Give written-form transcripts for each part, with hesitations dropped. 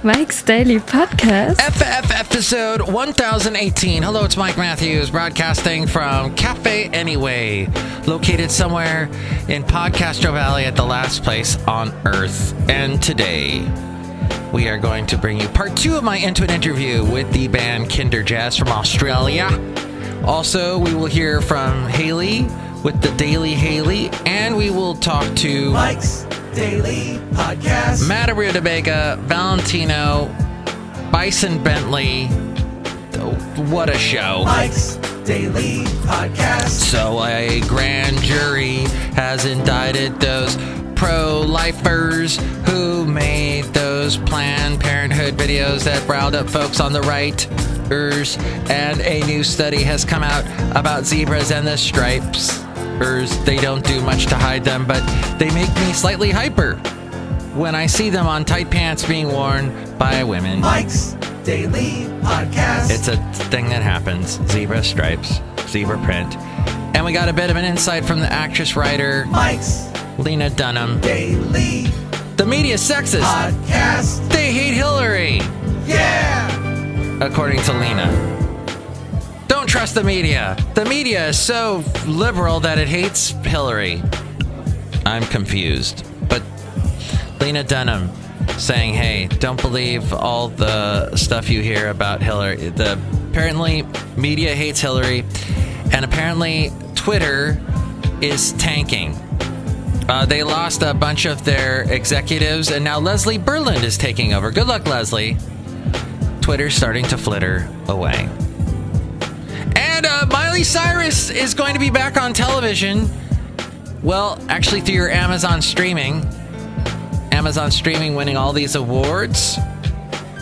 Mike's Daily Podcast. FF episode 1018. Hello, it's Mike Matthews, broadcasting from Cafe Anyway, located somewhere in Podcastro Valley at the last place on Earth. And today, we are going to bring you part 2 of my Into It interview with the band Kinderjazz from Australia. Also, we will hear from Hayley with the Daily Hayley, and we will talk to Mike's Daily Podcast. Madame Rootabega, Valentino, Bison Bentley. What a show. Mike's Daily Podcast. So a grand jury has indicted those pro-lifers who made those Planned Parenthood videos that riled up folks on the right. And a new study has come out about zebras and the stripes. They don't do much to hide them, but they make me slightly hyper when I see them on tight pants being worn by women. Mike's Daily Podcast. It's a thing that happens. Zebra stripes, zebra print. And we got a bit of an insight from the actress-writer Mike's Lena Dunham. Daily The media is sexist. Podcast. They hate Hillary, Yeah! according to Lena. Don't trust the media. The media is so liberal that it hates Hillary. I'm confused. But Lena Dunham saying, hey, don't believe all the stuff you hear about Hillary. Apparently, media hates Hillary, and apparently Twitter is tanking. They lost a bunch of their executives, and now Leslie Berland is taking over. Good luck, Leslie. Twitter's starting to flitter away. And Miley Cyrus is going to be back on television. Well, actually through your Amazon streaming. Amazon streaming winning all these awards.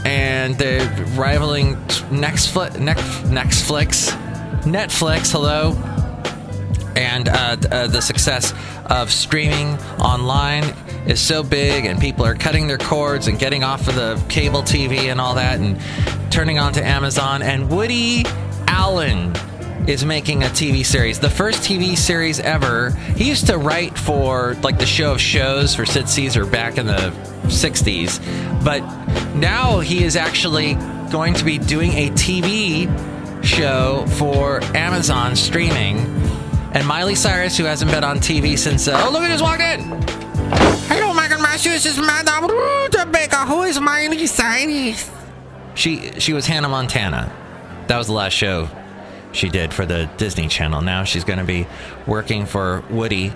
And they're rivaling Netflix, hello. And the success of streaming online is so big, and people are cutting their cords and getting off of the cable TV and all that and turning on to Amazon. And Woody Allen is making a TV series, the first TV series ever. He used to write for like the Show of Shows for Sid Caesar back in the 60s, but now he is actually going to be doing a TV show for Amazon streaming. And Miley Cyrus, who hasn't been on TV since oh, look, at just walked in. Hello, Michael Matthews, this is Madame Rootabega. Who is Miley Cyrus? She was Hannah Montana. That was the last show she did for the Disney Channel. Now she's going to be working for Woody,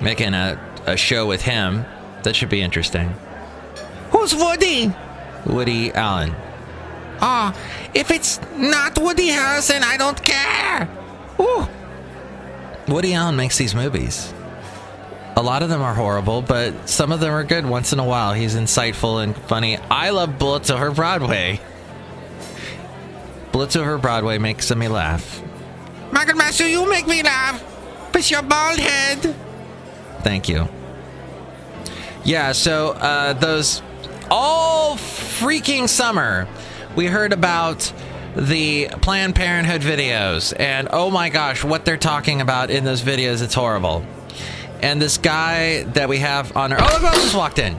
making a show with him. That should be interesting. Who's Woody? Woody Allen. Oh, if it's not Woody Harrelson, I don't care. Ooh. Woody Allen makes these movies. A lot of them are horrible, but some of them are good once in a while. He's insightful and funny. I love Bullets Over Broadway. Bullets Over Broadway makes me laugh. Michael Matthews, you make me laugh. With your bald head. Thank you. Yeah, so those all freaking summer, we heard about the Planned Parenthood videos, and oh my gosh, what they're talking about in those videos, it's horrible. And this guy that we have on our... Oh, look who else just walked in.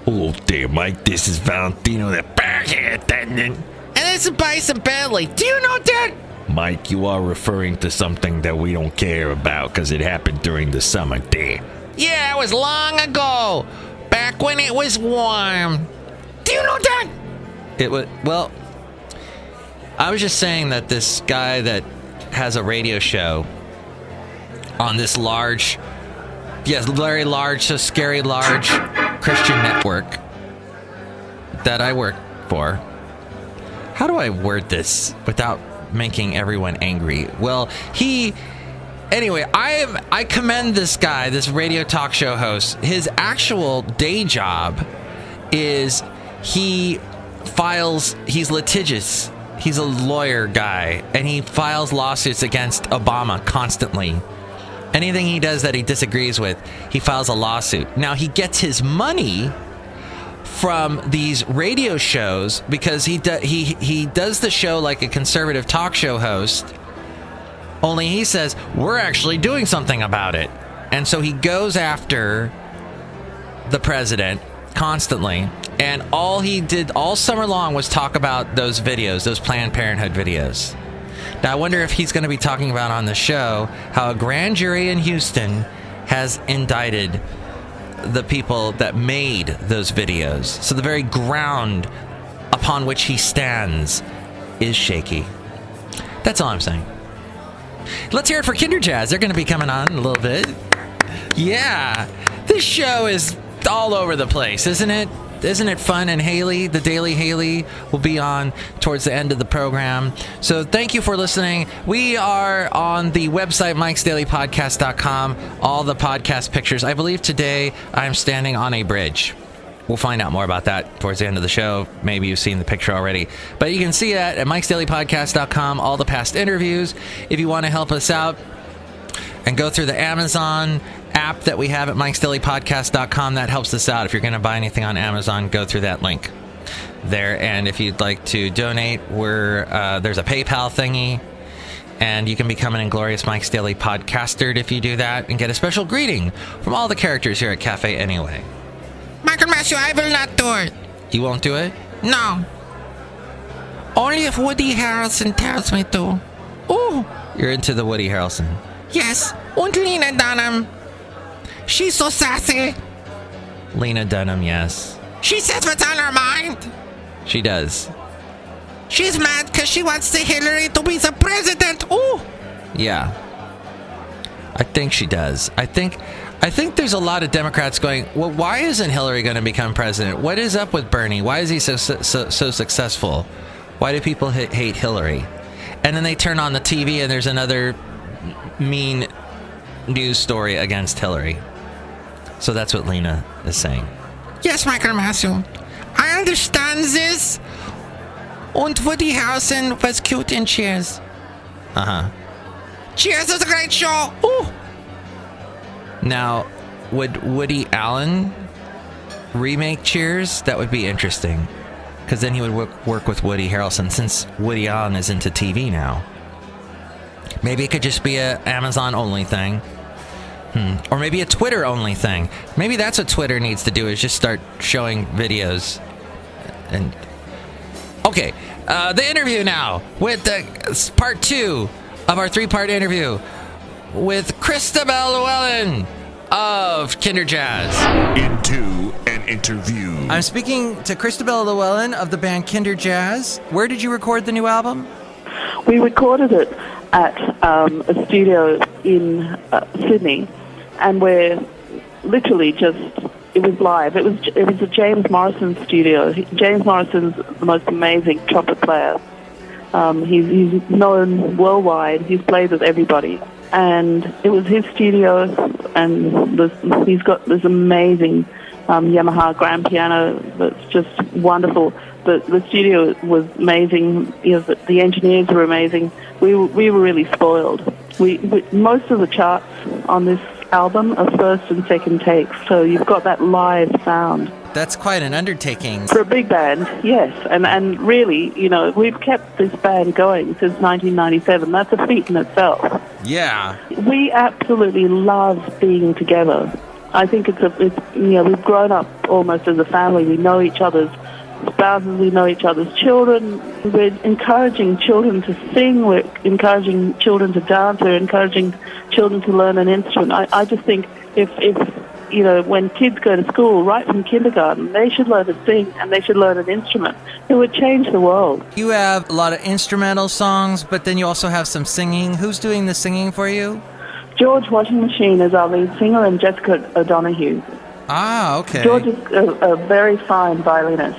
Hello there, Mike. This is Valentino, the backhead attendant. And this is Bison Bentley. Do you know that? Mike, you are referring to something that we don't care about because it happened during the summer there. Yeah, it was long ago. Back when it was warm. Do you know that? It was... Well, I was just saying that this guy that has a radio show on this large, yes, very large, so scary large Christian network that I work for. How do I word this without making everyone angry? Well, anyway, I commend this guy, this radio talk show host. His actual day job is he's litigious. He's a lawyer guy, and he files lawsuits against Obama constantly. Anything he does that he disagrees with, he files a lawsuit. Now, he gets his money from these radio shows because he does the show like a conservative talk show host, only he says, we're actually doing something about it. And so he goes after the president constantly. And all he did all summer long was talk about those videos, those Planned Parenthood videos. Now, I wonder if he's going to be talking about on the show how a grand jury in Houston has indicted the people that made those videos. So the very ground upon which he stands is shaky. That's all I'm saying. Let's hear it for Kinderjazz. They're going to be coming on in a little bit. Yeah, this show is all over the place, isn't it? Isn't it fun? And Hayley, the Daily Hayley, will be on towards the end of the program. So thank you for listening. We are on the website, mikesdailypodcast.com. All the podcast pictures. I believe today I'm standing on a bridge. We'll find out more about that towards the end of the show. Maybe you've seen the picture already. But you can see that at mikesdailypodcast.com, all the past interviews. If you want to help us out and go through the Amazon app that we have at mikesdailypodcast.com, that helps us out. If you're going to buy anything on Amazon, go through that link there. And if you'd like to donate, there's a PayPal thingy. And you can become an Inglorious Mike's Daily Podcaster if you do that and get a special greeting from all the characters here at Cafe Anyway. Michael Matthew, I will not do it. You won't do it? No. Only if Woody Harrelson tells me to. Ooh. You're into the Woody Harrelson. Yes. And Lena Dunham. She's so sassy. Lena Dunham, yes. She says what's on her mind. She does. She's mad because she wants the Hillary to be the president. Ooh. Yeah. I think she does. I think there's a lot of Democrats going, well, why isn't Hillary going to become president? What is up with Bernie? Why is he so successful? Why do people hate Hillary? And then they turn on the TV and there's another mean news story against Hillary. So that's what Lena is saying. Yes, Michael Matthew. I understand this. And Woody Harrelson was cute in Cheers. Uh-huh. Cheers is a great show. Ooh. Now, would Woody Allen remake Cheers? That would be interesting. Because then he would work with Woody Harrelson, since Woody Allen is into TV now. Maybe it could just be a Amazon-only thing. Or maybe a Twitter-only thing. Maybe that's what Twitter needs to do, is just start showing videos. And okay, the interview now with part 2 of our 3-part interview with Christabel Llewellyn of Kinderjazz. Into an interview. I'm speaking to Christabel Llewellyn of the band Kinderjazz. Where did you record the new album? We recorded it at a studio in Sydney, and we're literally it was live. It was a James Morrison studio. James Morrison's the most amazing trumpet player. He's known worldwide. He's played with everybody. And it was his studio, and he's got this amazing Yamaha grand piano that's just wonderful. The studio was amazing. You know, the engineers were amazing. We were really spoiled. Most of the charts on this album are first and second takes, so you've got that live sound. That's quite an undertaking. For a big band, yes. And really, you know, we've kept this band going since 1997. That's a feat in itself. Yeah. We absolutely love being together. I think it's you know, we've grown up almost as a family. We know each other's spouses, we know each other's children. We're encouraging children to sing, we're encouraging children to dance, we're encouraging children to learn an instrument. I just think if you know, when kids go to school, right from kindergarten, they should learn to sing and they should learn an instrument. It would change the world. You have a lot of instrumental songs, but then you also have some singing. Who's doing the singing for you? George Washing Machine is our lead singer, and Jessica O'Donoghue. Ah, okay. George is a very fine violinist,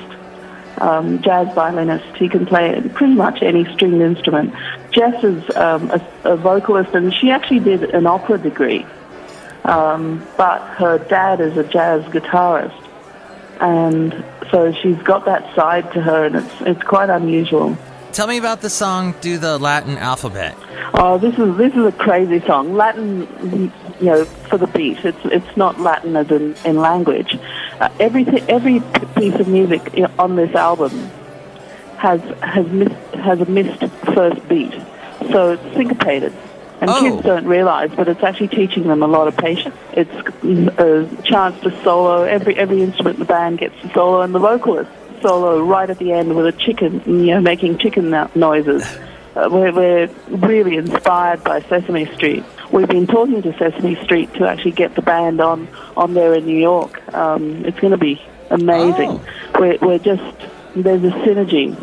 jazz violinist. He can play pretty much any stringed instrument. Jess is a vocalist, and she actually did an opera degree. But her dad is a jazz guitarist, and so she's got that side to her, and it's quite unusual. Tell me about the song "Do the Latin Alphabet." Oh, this is a crazy song. Latin, you know, for the beat. It's not Latin as in language. Every piece of music on this album has a missed first beat, so it's syncopated. And kids don't realise, but it's actually teaching them a lot of patience. It's a chance to solo. Every instrument in the band gets to solo, and the vocalist solo right at the end with a chicken, making chicken noises. We're really inspired by Sesame Street. We've been talking to Sesame Street to actually get the band on there in New York. It's going to be amazing. We're just, there's a synergy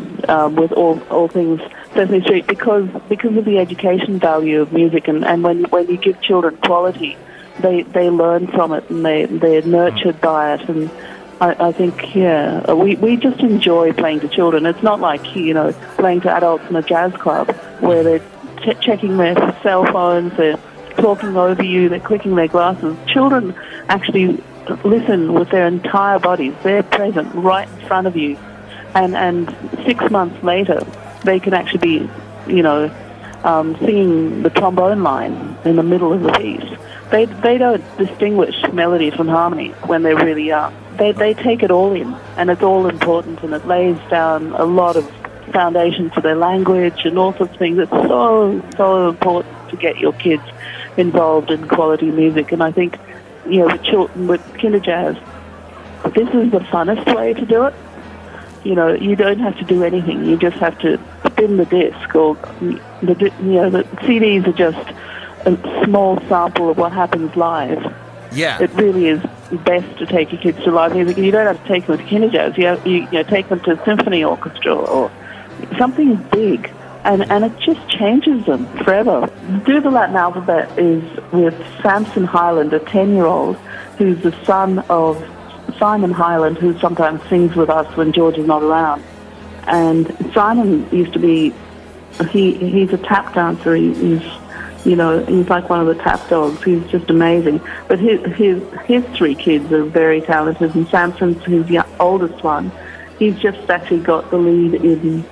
with all things Sesame Street because of the education value of music, and when you give children quality, they learn from it, and they're nurtured by it. And I think, we just enjoy playing to children. It's not like, playing to adults in a jazz club where they're checking their cell phones, they're talking over you, they're clicking their glasses. Children actually listen with their entire bodies. They're present right in front of you. And 6 months later, they can actually be, singing the trombone line in the middle of the piece. They don't distinguish melody from harmony when they're really young. They take it all in, and it's all important, and it lays down a lot of foundation for their language and all sorts of things. It's so important to get your kids involved in quality music, and I think, with Kinderjazz, this is the funnest way to do it. You don't have to do anything. You just have to spin the disc, or the CDs are just a small sample of what happens live. Yeah. It really is best to take your kids to live music, and you don't have to take them to Kinderjazz. You take them to a symphony orchestra or something big, and it just changes them forever. Do the Latin Alphabet is with Samson Hyland, a 10-year-old, who's the son of Simon Hyland, who sometimes sings with us when George is not around. And Simon used to be, he's a tap dancer. He's like one of the tap dogs. He's just amazing. But his three kids are very talented, and Samson's his oldest one. He's just actually got the lead in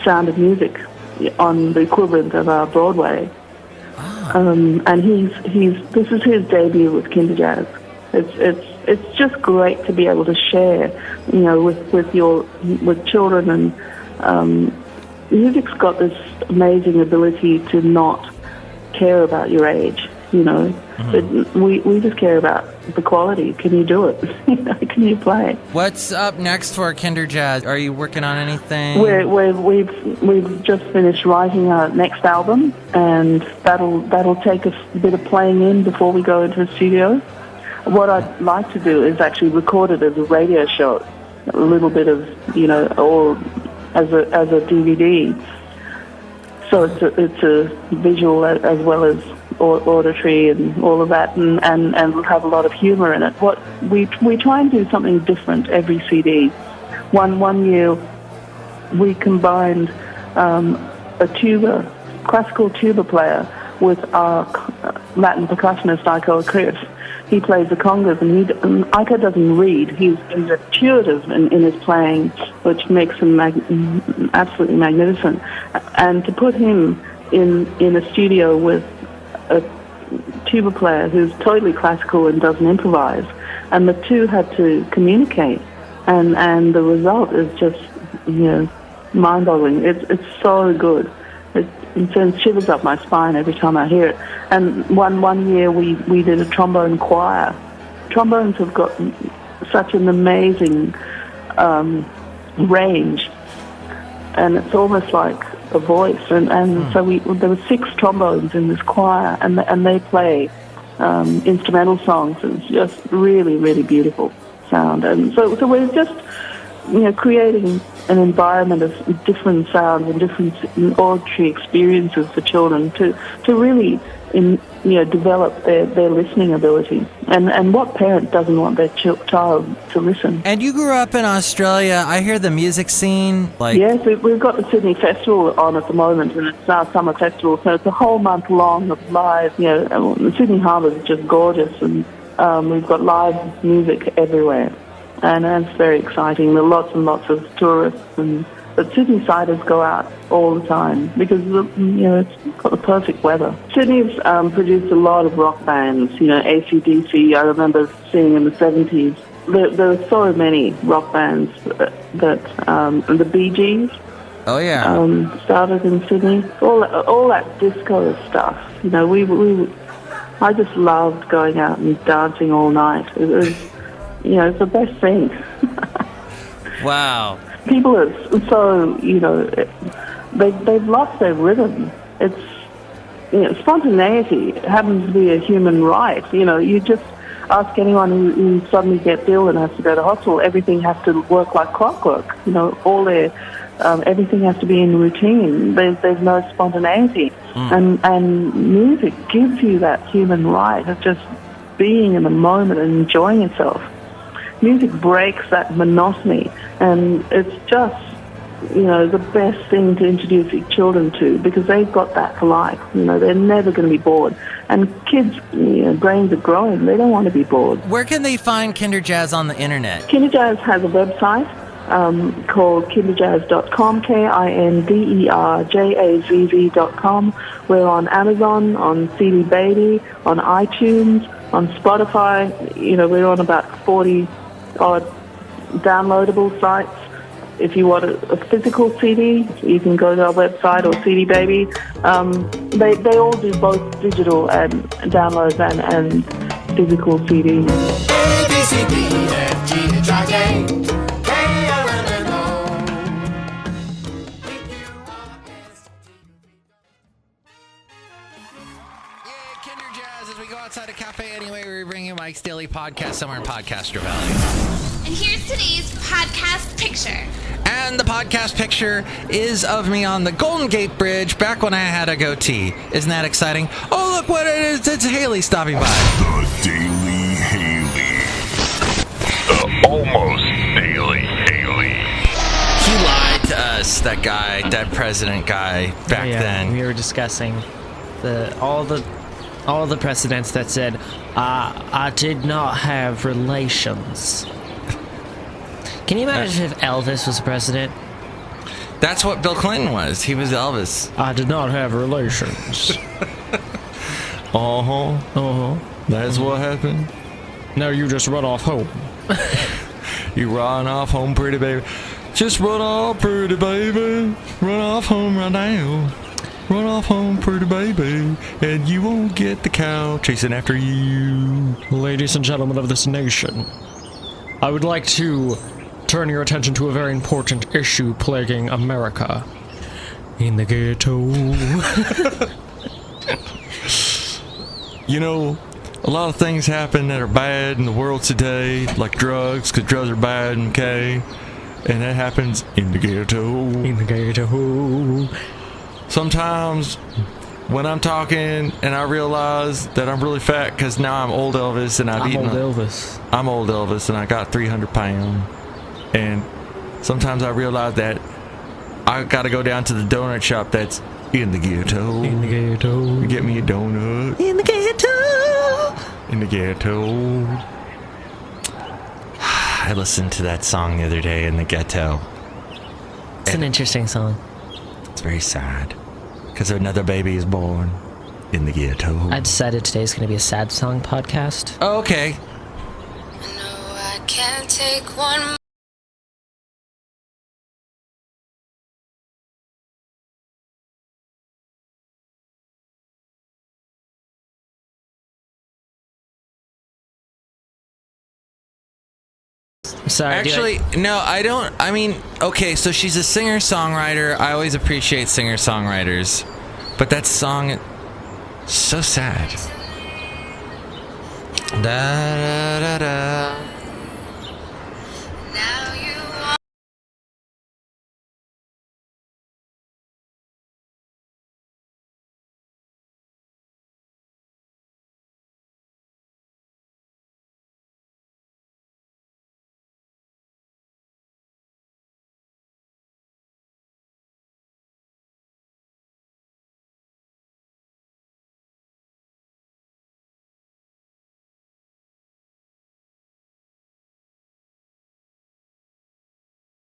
Sound of Music on the equivalent of our Broadway. And this is his debut with Kinderjazz. It's just great to be able to share, with children, and music's got this amazing ability to not care about your age. We just care about the quality. Can you do it? Can you play? What's up next for Kinderjazz? Are you working on anything? We've just finished writing our next album, and that'll take a bit of playing in before we go into the studio. What I'd like to do is actually record it as a radio show, a little bit of, or as a DVD. So it's a visual as well as auditory and all of that, and we'll have a lot of humor in it. What we try and do something different every CD. One year we combined a classical tuba player with our Latin percussionist Iko Chris. He plays the congas, and Iko doesn't read. He's intuitive in his playing, which makes him absolutely magnificent. And to put him in a studio with a tuba player who's totally classical and doesn't improvise, and the two had to communicate, and the result is just mind-boggling. It's so good. It sends shivers up my spine every time I hear it. And one year we did a trombone choir. Trombones have got such an amazing range, and it's almost like a voice. And so there were 6 trombones in this choir, and they play instrumental songs. It's just really, really beautiful sound. And so we're just creating an environment of different sounds and different auditory experiences for children to really develop their listening ability. And what parent doesn't want their child to listen? And you grew up in Australia. I hear the music scene. Yes, we've got the Sydney Festival on at the moment, and it's our summer festival, so it's a whole month long of live. The Sydney Harbour is just gorgeous, and we've got live music everywhere. And it's very exciting. There are lots and lots of tourists, but Sydney-siders go out all the time because it's got the perfect weather. Sydney's produced a lot of rock bands. AC/DC. I remember seeing in the 70s. There are so many rock bands that the Bee Gees. Oh, yeah. Started in Sydney. All that disco stuff. You know, I just loved going out and dancing all night. It was, you know, it's the best thing. Wow. People are so, you know, they've lost their rhythm. It's, you know, spontaneity happens to be a human right. You know, you just ask anyone who suddenly gets ill and has to go to hospital, everything has to work like clockwork. You know, everything has to be in routine. There's no spontaneity. And music gives you that human right of just being in the moment and enjoying yourself. Music breaks that monotony, and it's just, you know, the best thing to introduce your children to, because they've got that for life. You know, they're never going to be bored. And kids, you know, brains are growing. They don't want to be bored. Where can they find Kinderjazz on the internet? Kinderjazz has a website called kinderjazz.com, kinderjazz.com. We're on Amazon, on CD Baby, on iTunes, on Spotify. You know, we're on about 40-odd downloadable sites. If you want a physical CD, you can go to our website or CD Baby. They all do both digital and downloads and physical CDs. A, B, C, D, F, G, H, I, J, K, L, M, N, O. Yeah, Kinderjazz, as we go outside a cafe anyway, we bring you Mike's Daily Podcast somewhere in Podcaster Valley. And here's today's podcast picture. And the podcast picture is of me on the Golden Gate Bridge back when I had a goatee. Isn't that exciting? Oh, look what it is. It's Hayley stopping by. The Daily Haley. The almost Daily Haley. He lied to us, that guy, that president guy back then. We were discussing all the precedents that said, I did not have relations. Can you imagine if Elvis was president? That's what Bill Clinton was. He was Elvis. I did not have relations. That's what happened. No, you just run off home. You run off home, pretty baby. Just run off, pretty baby. Run off home right now. Run off home, pretty baby, and you won't get the cow chasing after you. Ladies and gentlemen of this nation, I would like to turn your attention to a very important issue plaguing America. In the ghetto. You know, a lot of things happen that are bad in the world today, like drugs, because drugs are bad, okay? And that happens in the ghetto. In the ghetto. Sometimes when I'm talking and I realize that I'm really fat because now I'm old Elvis and I'm old Elvis and I got 300 pounds. And sometimes I realize that I got to go down to the donut shop that's in the ghetto. In the ghetto. Get me a donut. In the ghetto. In the ghetto. I listened to that song the other day in the ghetto. It's an interesting song. It's very sad. Because another baby is born in the ghetto. I decided today's going to be a sad song podcast. Oh, okay. No, I can't take one more. Sorry. Actually, no, I don't. I mean, okay, so she's a singer-songwriter. I always appreciate singer-songwriters. But that song, so sad. Da da da da. Now you are.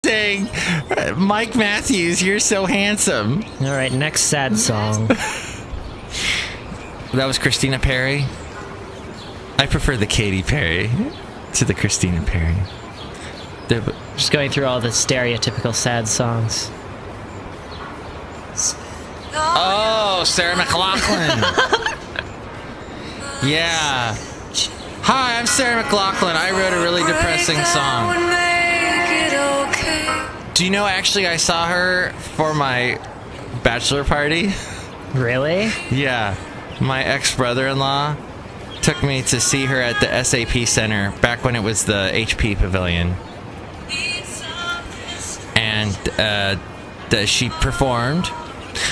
Saying, Mike Matthews, you're so handsome. All right, next sad song. That was Christina Perri. I prefer the Katy Perry to the Christina Perri. Just going through all the stereotypical sad songs. Oh, Sarah McLachlan. Yeah. Hi, I'm Sarah McLachlan. I wrote a really depressing song. Do you know, actually, I saw her for my bachelor party. Really? Yeah. My ex-brother-in-law took me to see her at the SAP Center back when it was the HP Pavilion. And she performed.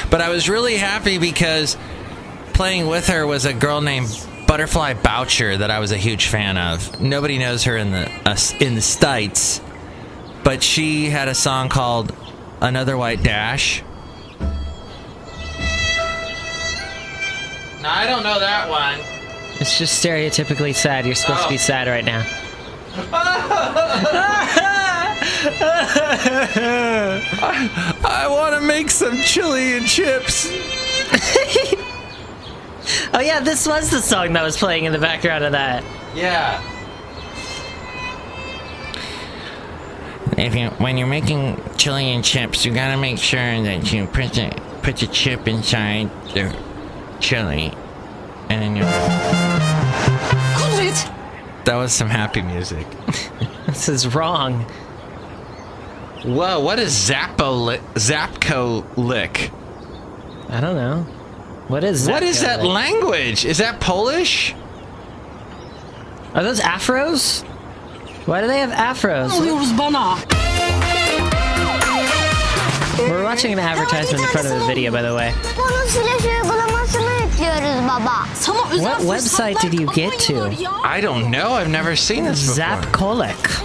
But I was really happy because playing with her was a girl named Butterfly Boucher that I was a huge fan of. Nobody knows her in the States, but she had a song called Another White Dash. No, I don't know that one. It's just stereotypically sad. You're supposed to be sad right now. I want to make some chili and chips. Oh yeah, this was the song that was playing in the background of that. Yeah. When you're making chili and chips, you gotta make sure that you put the chip inside the chili, and then you. That was some happy music. This is wrong. Whoa! What is Zapko lick? I don't know. What is What is that language? Is that Polish? Are those afros? Why do they have afros? We're watching an advertisement in front of the video, by the way. What website did you get to? I don't know. I've never seen this before. Zapkolic.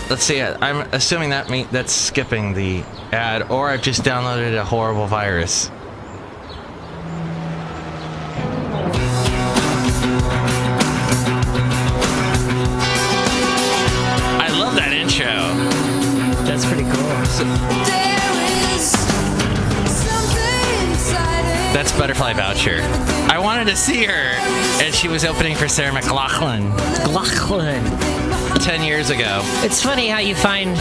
Let's see. I'm assuming that's skipping the ad, or I've just downloaded a horrible virus. I love that intro. That's pretty cool. That's Butterfly Voucher. I wanted to see her, and she was opening for Sarah McLachlan. 10 years ago. It's funny how you find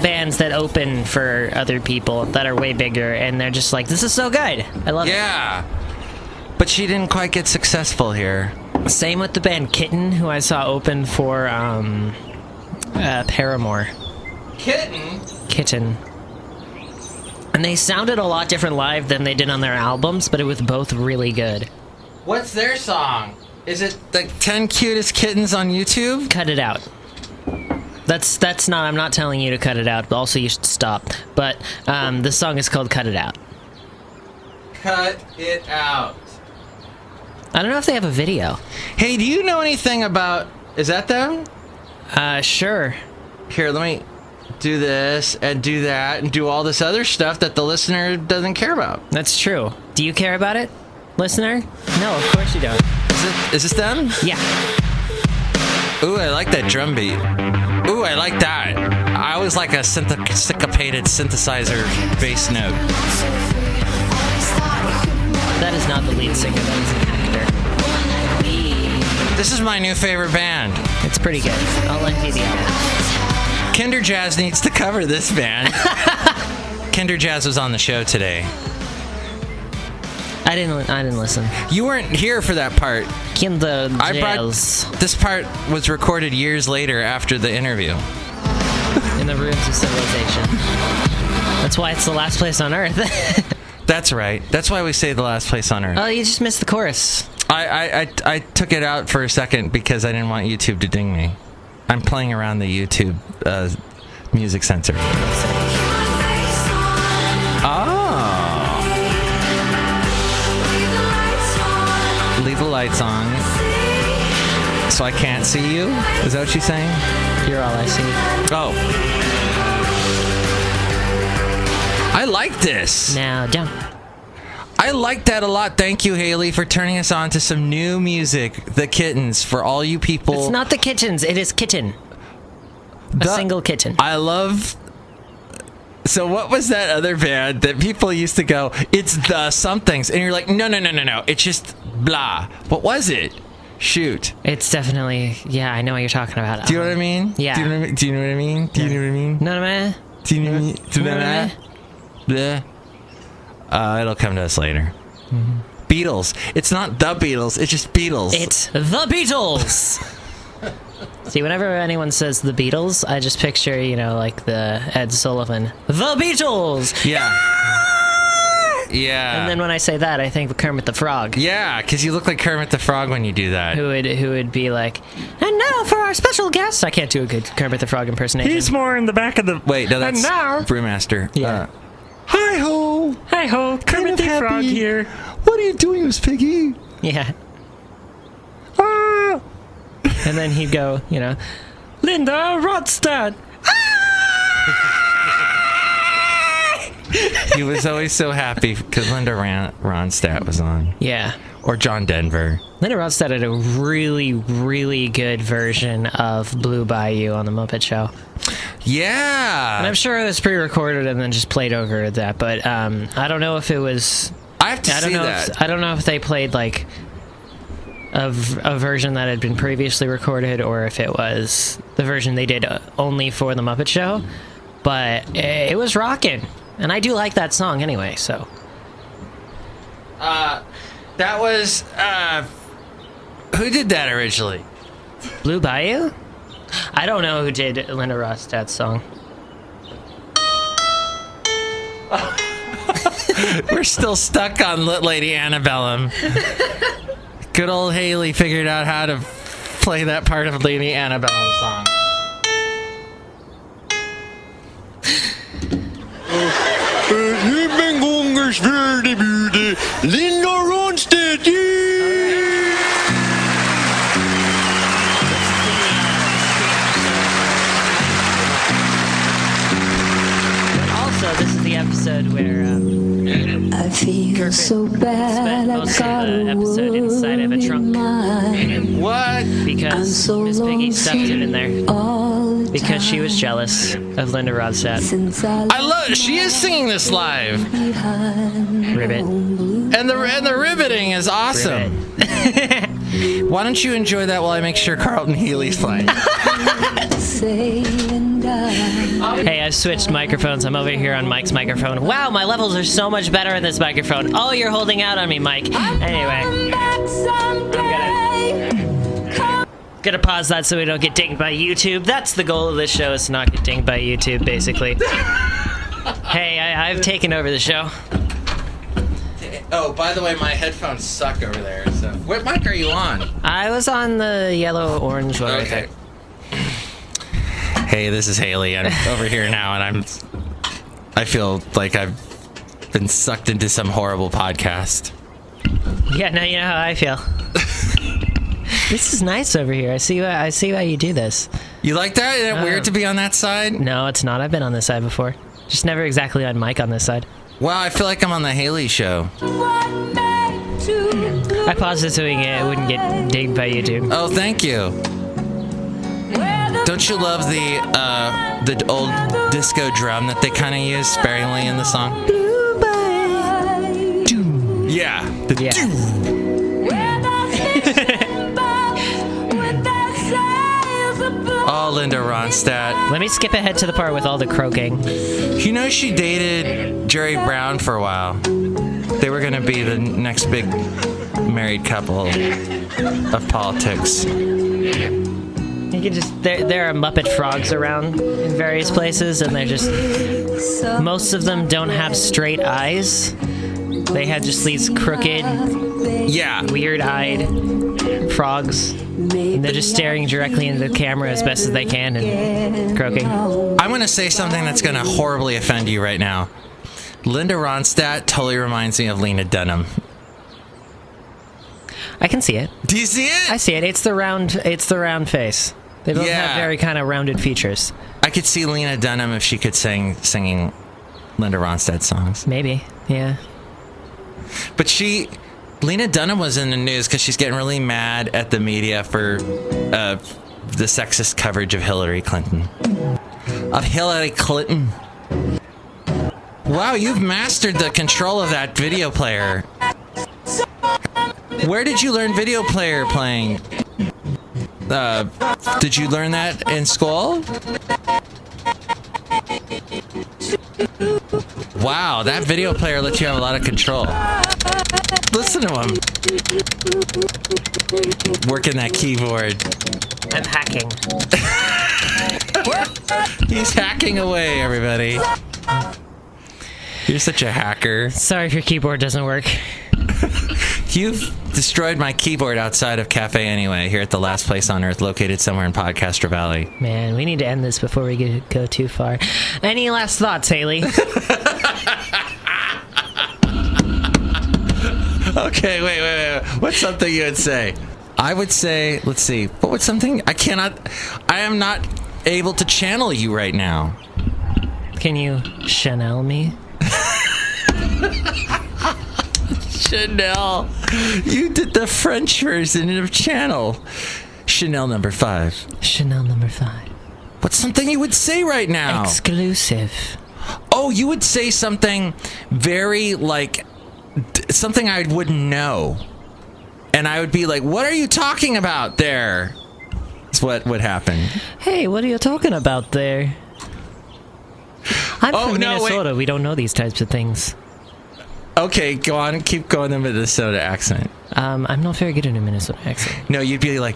bands that open for other people that are way bigger, and they're just like, this is so good. I love it. Yeah. But she didn't quite get successful here. Same with the band Kitten, who I saw open for Paramore. Kitten? And they sounded a lot different live than they did on their albums, but it was both really good. What's their song? Is it the 10 cutest kittens on YouTube? Cut it out. That's not, I'm not telling you to cut it out, but also you should stop. But this song is called Cut It Out. Cut it out. I don't know if they have a video. Hey, do you know anything about... Is that them? Sure. Here, let me do this and do that and do all this other stuff that the listener doesn't care about. That's true. Do you care about it, listener? No, of course you don't. Is this them? Yeah. Ooh, I like that drum beat. Ooh, I like that. I always like a syncopated synthesizer bass note. That is not the lead singer, that is an actor. This is my new favorite band. It's pretty good. I'll lend you the album. Kinderjazz needs to cover this band. Kinderjazz was on the show today. I didn't listen. You weren't here for that part. Kinderjazz. This part was recorded years later after the interview. In the ruins of civilization. That's why it's the last place on Earth. That's right. That's why we say the last place on Earth. Oh, you just missed the chorus. I took it out for a second because I didn't want YouTube to ding me. I'm playing around the YouTube music sensor. Leave the lights on. So I can't see you? Is that what you're saying? You're all I see. Oh. I like this. Now, down. I like that a lot. Thank you, Hayley, for turning us on to some new music. The Kittens, for all you people. It's not the Kittens, it is Kitten. A single kitten. I love... So what was that other band that people used to go, it's the somethings, and you're like, no, it's just blah. What was it? Shoot. It's definitely, yeah, I know what you're talking about. Do you know what I mean? Yeah. Do you know what I mean? Do you know what I mean? No, man. Do you know what I mean? Do you know what I mean? bleh. It'll come to us later. Beatles. It's not the Beatles. It's just Beatles. It's the Beatles. See, whenever anyone says the Beatles, I just picture, you know, like the Ed Sullivan, the Beatles. Yeah. Yeah. And then when I say that, I think of Kermit the Frog. Yeah, because you look like Kermit the Frog when you do that. Who would be like, and now for our special guest. I can't do a good Kermit the Frog impersonation. He's more in the back of the... Wait, no, that's And now- Brewmaster. Yeah. Hi-ho! Hi-ho, Kermit the Frog here. What are you doing, Miss Piggy? Yeah. Ah! And then he'd go, you know, Linda Ronstadt. He was always so happy because Linda Ronstadt was on. Yeah. Or John Denver. Linda Ronstadt had a really, really good version of Blue Bayou on The Muppet Show. Yeah. And I'm sure it was pre-recorded and then just played over that, but I don't know if it was... I have to see that. I don't know if they played, like, a version that had been previously recorded or if it was the version they did only for The Muppet Show, but it was rocking. And I do like that song anyway, so... That was, who did that originally? Blue Bayou? I don't know who did Linda Ronstadt's song. We're still stuck on Lady Antebellum. Good old Hayley figured out how to play that part of Lady Antebellum's song. Linda Ronstadt. Also, this is the episode where I feel so bad. spent most of the episode inside of a trunk. What? Because Miss Piggy stuffed it in there. Because she was jealous of Linda Ronstadt. I love. She is singing this live. Ribbit. And the ribbiting is awesome. Why don't you enjoy that while I make sure Carlton Healy's playing? Hey, I switched microphones. I'm over here on Mike's microphone. Wow, my levels are so much better in this microphone. Oh, you're holding out on me, Mike. Anyway, I'm gonna pause that so we don't get dinged by YouTube. That's the goal of this show, is to not get dinged by YouTube, basically. Hey, I've taken over the show. Oh, by the way, my headphones suck over there. So, what mic are you on? I was on the yellow-orange one. Okay. Hey, this is Hayley. I'm over here now, and I feel like I've been sucked into some horrible podcast. Yeah, now you know how I feel. This is nice over here. I see why you do this. You like that? Isn't it weird to be on that side? No, it's not. I've been on this side before. Just never exactly on Mike on this side. Wow, I feel like I'm on the Hayley Show. I paused it so it wouldn't get dinged by YouTube. Oh, thank you. Don't you love the old disco drum that they kind of use sparingly in the song? Yeah. Oh, Linda Ronstadt. Let me skip ahead to the part with all the croaking. You know she dated Jerry Brown for a while. They were going to be the next big married couple of politics. You can just there are Muppet frogs around in various places, and they're just most of them don't have straight eyes. They have just these crooked, weird-eyed frogs. And they're just staring directly into the camera as best as they can and croaking. I'm going to say something that's going to horribly offend you right now. Linda Ronstadt totally reminds me of Lena Dunham. I can see it. Do you see it? I see it. It's the round face. They both have very kind of rounded features. I could see Lena Dunham if she could singing Linda Ronstadt songs. Maybe, yeah. But Lena Dunham was in the news because she's getting really mad at the media for the sexist coverage of Hillary Clinton. Wow, you've mastered the control of that video player. Where did you learn video player playing? Did you learn that in school? Wow, that video player lets you have a lot of control. Listen to him. Working that keyboard. I'm hacking. He's hacking away, everybody. You're such a hacker. Sorry if your keyboard doesn't work. You've destroyed my keyboard outside of Cafe Anyway, here at the last place on earth, located somewhere in Podcaster Valley. Man, we need to end this before we go too far. Any last thoughts, Hayley? Okay, wait. What's something you would say? I would say, let's see. What would something? I am not able to channel you right now. Can you Chanel me? Chanel. You did the French version of channel. Chanel number 5. Chanel number 5. What's something you would say right now? Exclusive. Oh, you would say something very, like, something I wouldn't know. And I would be like, what are you talking about there? That's what would happen. Hey, what are you talking about there? I'm from Minnesota. Wait. We don't know these types of things. Okay, go on and keep going the Minnesota accent. I'm not very good at a Minnesota accent. No, you'd be like,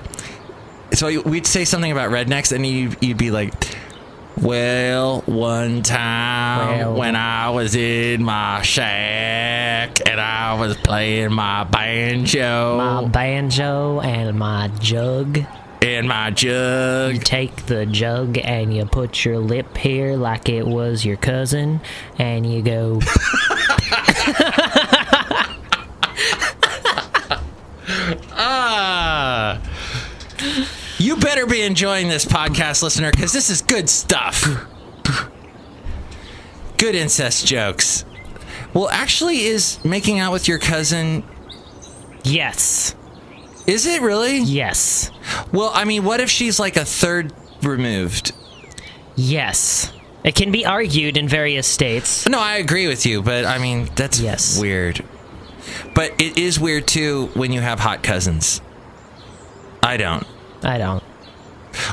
so we'd say something about rednecks, and you'd be like, well, one time when I was in my shack and I was playing my banjo. My banjo and my jug. And my jug. You take the jug and you put your lip here like it was your cousin, and you go... You better be enjoying this podcast, listener, because this is good stuff. Good incest jokes. Well, actually, is making out with your cousin... Yes. Is it really? Yes. Well, I mean, what if she's like a third removed? Yes. It can be argued in various states. No, I agree with you, but I mean, that's weird. But it is weird, too, when you have hot cousins. I don't.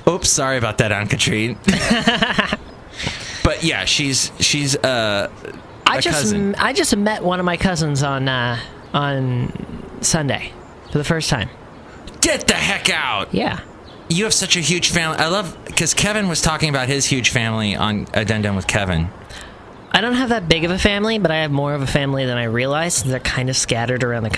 Oops, sorry about that, Aunt Katrine. But yeah, she's a cousin. I just met one of my cousins on Sunday for the first time. Get the heck out! Yeah. You have such a huge family. I love, because Kevin was talking about his huge family on Addendum with Kevin. I don't have that big of a family, but I have more of a family than I realized. They're kind of scattered around the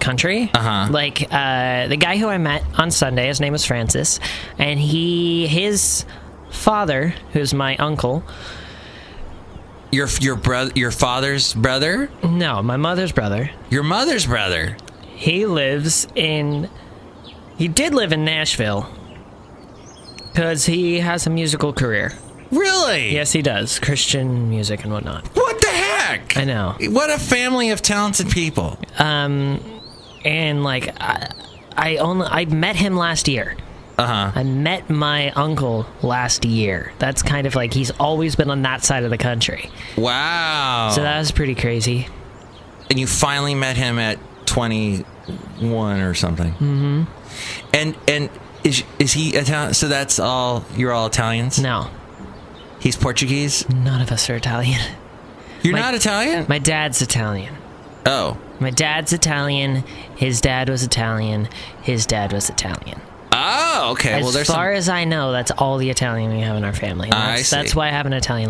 country. Uh-huh. Like, the guy who I met on Sunday, his name was Francis, and his father, who's my uncle... Your father's brother? No, my mother's brother. Your mother's brother? He did live in Nashville, because he has a musical career. Really? Yes, he does. Christian music and whatnot. What the heck? I know. What a family of talented people. And like, I met him last year. Uh-huh. I met my uncle last year. That's kind of like, he's always been on that side of the country. Wow. So that was pretty crazy. And you finally met him at 21 or something. Mm-hmm. And is he Italian? So that's all, you're all Italians? No. He's Portuguese? None of us are Italian. You're not Italian? My dad's Italian. Oh. My dad's Italian. His dad was Italian. His dad was Italian. Oh, okay. As far as I know, that's all the Italian we have in our family. That's why I have an Italian